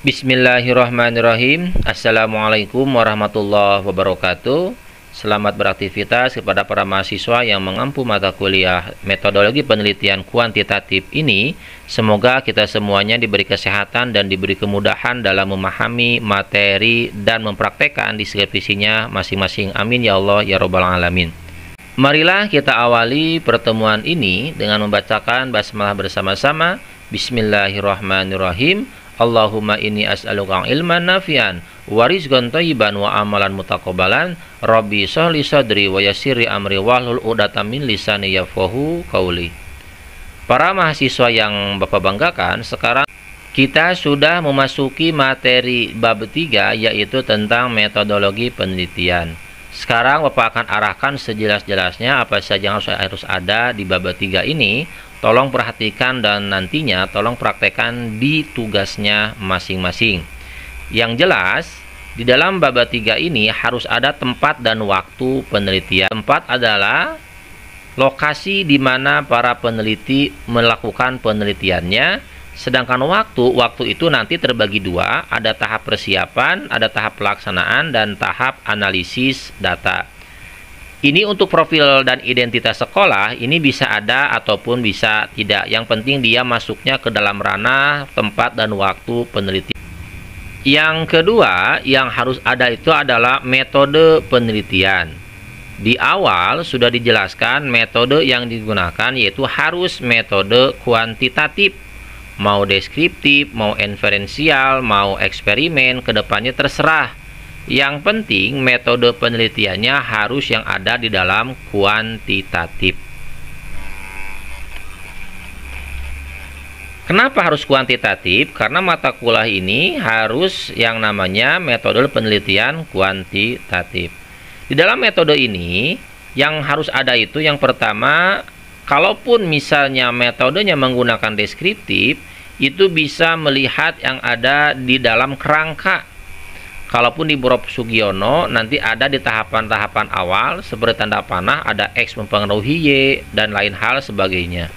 Bismillahirrahmanirrahim. Assalamualaikum warahmatullahi wabarakatuh. Selamat beraktivitas kepada para mahasiswa yang mengampu mata kuliah metodologi penelitian kuantitatif ini. Semoga kita semuanya diberi kesehatan dan diberi kemudahan dalam memahami materi dan mempraktekkan di skripsinya masing-masing. Amin ya Allah ya Rabbal alamin. Marilah kita awali pertemuan ini dengan membacakan basmalah bersama-sama. Bismillahirrahmanirrahim. Allahumma inni as'aluka ilman nafi'an wa rizqan thayyiban wa amalan mutaqabbalan. Rabbi sholli sadri wa yassirli amri wahlul 'uqdatam min lisani yafqahu qauli. Para mahasiswa yang Bapak banggakan, sekarang kita sudah memasuki materi bab 3, yaitu tentang metodologi penelitian. Sekarang Bapak akan arahkan sejelas-jelasnya apa saja yang harus ada di bab 3 ini. Tolong perhatikan dan nantinya tolong praktekkan di tugasnya masing-masing. Yang jelas, di dalam bab 3 ini harus ada tempat dan waktu penelitian. Tempat adalah lokasi di mana para peneliti melakukan penelitiannya. Sedangkan waktu itu nanti terbagi dua, ada tahap persiapan, ada tahap pelaksanaan, dan tahap analisis data. Ini untuk profil dan identitas sekolah, ini bisa ada ataupun bisa tidak. Yang penting dia masuknya ke dalam ranah tempat dan waktu penelitian. Yang kedua, yang harus ada itu adalah metode penelitian. Di awal sudah dijelaskan metode yang digunakan yaitu harus metode kuantitatif. Mau deskriptif, mau inferensial, mau eksperimen, kedepannya terserah. Yang penting metode penelitiannya harus yang ada di dalam kuantitatif. Kenapa harus kuantitatif? Karena mata kuliah ini harus yang namanya metode penelitian kuantitatif. Di dalam metode ini yang harus ada itu yang pertama, kalaupun misalnya metodenya menggunakan deskriptif, itu bisa melihat yang ada di dalam kerangka. Kalaupun di Prof. Sugiono nanti ada di tahapan-tahapan awal seperti tanda panah, ada X mempengaruhi Y dan lain hal sebagainya.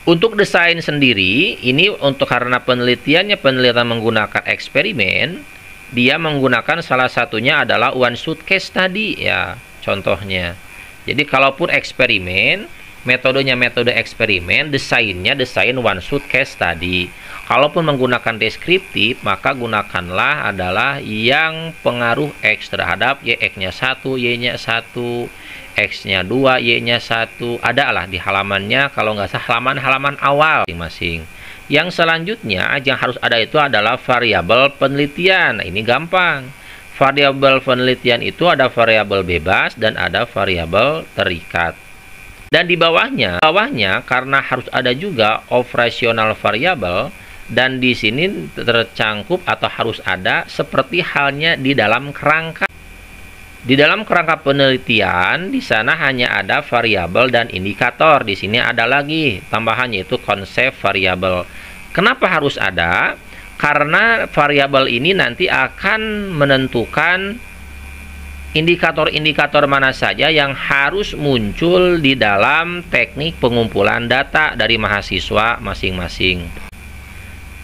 Untuk desain sendiri, ini untuk karena penelitian menggunakan eksperimen, dia menggunakan salah satunya adalah one shot case study ya, contohnya. Jadi kalaupun eksperimen, metodenya metode eksperimen, desainnya desain one shot case study. Kalaupun menggunakan deskriptif, maka gunakanlah adalah yang pengaruh X terhadap Y, X-nya 1, Y-nya 1, X-nya 2, Y-nya 1. Ada lah di halamannya, kalau nggak salah halaman awal masing-masing. Yang selanjutnya yang harus ada itu adalah variabel penelitian. Nah, ini gampang. Variabel penelitian itu ada variabel bebas dan ada variabel terikat. Dan di bawahnya karena harus ada juga operasional variabel, dan di sini tercangkup atau harus ada seperti halnya di dalam kerangka. Di dalam kerangka penelitian, di sana hanya ada variabel dan indikator. Di sini ada lagi tambahannya itu konsep variabel. Kenapa harus ada? Karena variabel ini nanti akan menentukan indikator-indikator mana saja yang harus muncul di dalam teknik pengumpulan data dari mahasiswa masing-masing.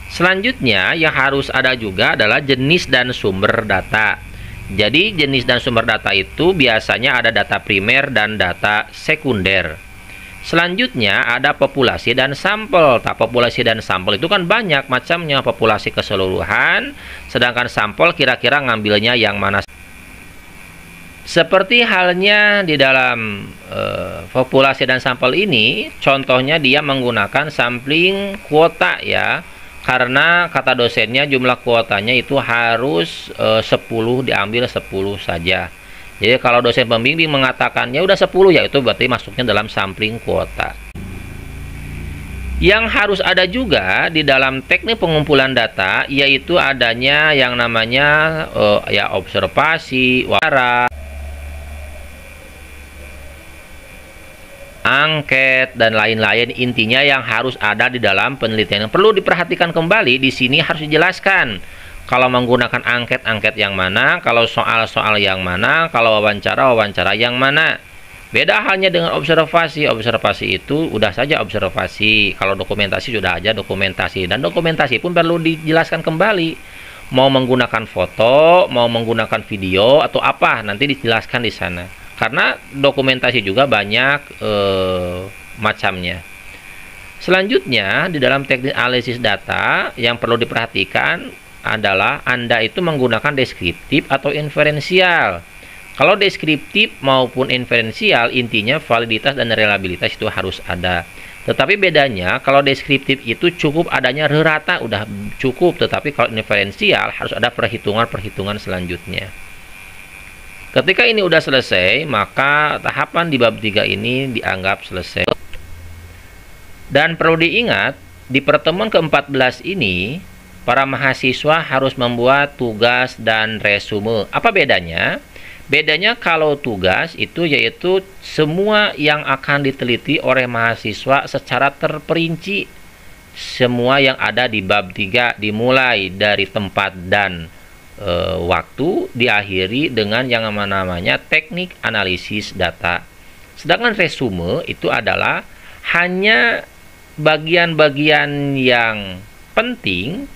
Selanjutnya yang harus ada juga adalah jenis dan sumber data. Jadi jenis dan sumber data itu biasanya ada data primer dan data sekunder. Selanjutnya ada populasi dan sampel. Populasi dan sampel itu kan banyak macamnya, populasi keseluruhan, sedangkan sampel kira-kira ngambilnya yang mana. Seperti halnya di dalam populasi dan sampel ini, contohnya dia menggunakan sampling kuota ya. Karena kata dosennya jumlah kuotanya itu harus 10, diambil 10 saja. Jadi kalau dosen pembimbing mengatakannya udah 10 ya itu berarti masuknya dalam sampling kuota. Yang harus ada juga di dalam teknik pengumpulan data yaitu adanya yang namanya ya observasi, wawancara, angket dan lain-lain. Intinya yang harus ada di dalam penelitian. Yang perlu diperhatikan kembali di sini harus dijelaskan. Kalau menggunakan angket yang mana, kalau soal yang mana, kalau wawancara yang mana. Beda halnya dengan observasi. Observasi itu udah saja observasi. Kalau dokumentasi sudah aja dokumentasi. Dan dokumentasi pun perlu dijelaskan kembali. Mau menggunakan foto, mau menggunakan video atau apa, nanti dijelaskan di sana. Karena dokumentasi juga banyak macamnya. Selanjutnya, di dalam teknik analisis data yang perlu diperhatikan adalah Anda itu menggunakan deskriptif atau inferensial. Kalau deskriptif maupun inferensial, intinya validitas dan reliabilitas itu harus ada. Tetapi bedanya, kalau deskriptif itu cukup adanya rata, udah cukup. Tetapi kalau inferensial, harus ada perhitungan-perhitungan selanjutnya. Ketika ini udah selesai, maka tahapan di bab 3 ini dianggap selesai. Dan perlu diingat, di pertemuan ke-14 ini, para mahasiswa harus membuat tugas dan resume. Apa bedanya? Bedanya kalau tugas itu yaitu semua yang akan diteliti oleh mahasiswa secara terperinci. Semua yang ada di bab 3 dimulai dari tempat dan waktu, diakhiri dengan yang namanya teknik analisis data. Sedangkan resume itu adalah hanya bagian-bagian yang penting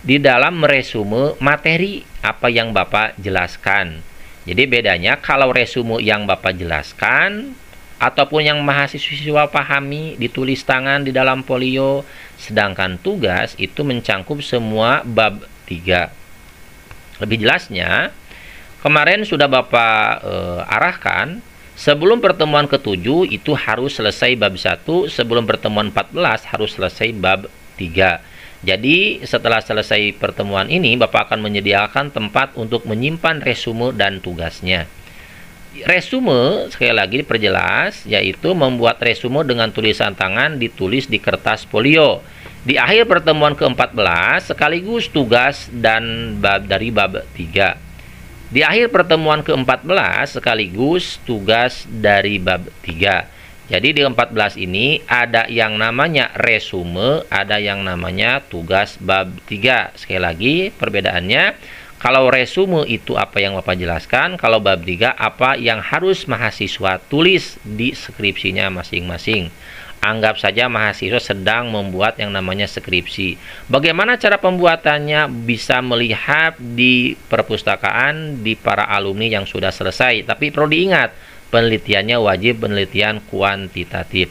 di dalam meresume materi apa yang Bapak jelaskan. Jadi bedanya kalau resume yang Bapak jelaskan ataupun yang mahasiswa pahami ditulis tangan di dalam folio, sedangkan tugas itu mencangkup semua bab 3. Lebih jelasnya, kemarin sudah Bapak arahkan, sebelum pertemuan ke-7 itu harus selesai bab 1, sebelum pertemuan 14 harus selesai bab 3. Jadi setelah selesai pertemuan ini, Bapak akan menyediakan tempat untuk menyimpan resume dan tugasnya. Resume, sekali lagi diperjelas, yaitu membuat resume dengan tulisan tangan ditulis di kertas folio. Di akhir pertemuan ke-14 sekaligus tugas dan dari bab 3. Di akhir pertemuan ke-14 sekaligus tugas dari bab 3. Jadi di 14 ini ada yang namanya resume, ada yang namanya tugas bab 3. Sekali lagi perbedaannya, kalau resume itu apa yang Bapak jelaskan, kalau bab 3 apa yang harus mahasiswa tulis di skripsinya masing-masing. Anggap saja mahasiswa sedang membuat yang namanya skripsi. Bagaimana cara pembuatannya bisa melihat di perpustakaan, di para alumni yang sudah selesai. Tapi perlu diingat, penelitiannya wajib penelitian kuantitatif.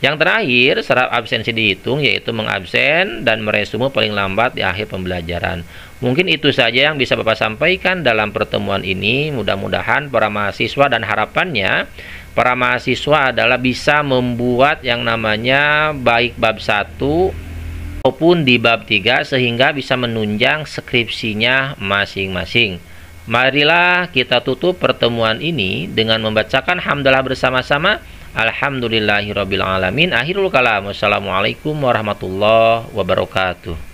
Yang terakhir, syarat absensi dihitung, yaitu mengabsen dan meresume paling lambat di akhir pembelajaran. Mungkin itu saja yang bisa Bapak sampaikan dalam pertemuan ini. Mudah-mudahan para mahasiswa dan harapannya para mahasiswa adalah bisa membuat yang namanya baik bab 1 maupun di bab 3 sehingga bisa menunjang skripsinya masing-masing. Marilah kita tutup pertemuan ini dengan membacakan hamdalah bersama-sama. Alhamdulillahirabbil alamin. Akhirul kalam. Wassalamualaikum warahmatullahi wabarakatuh.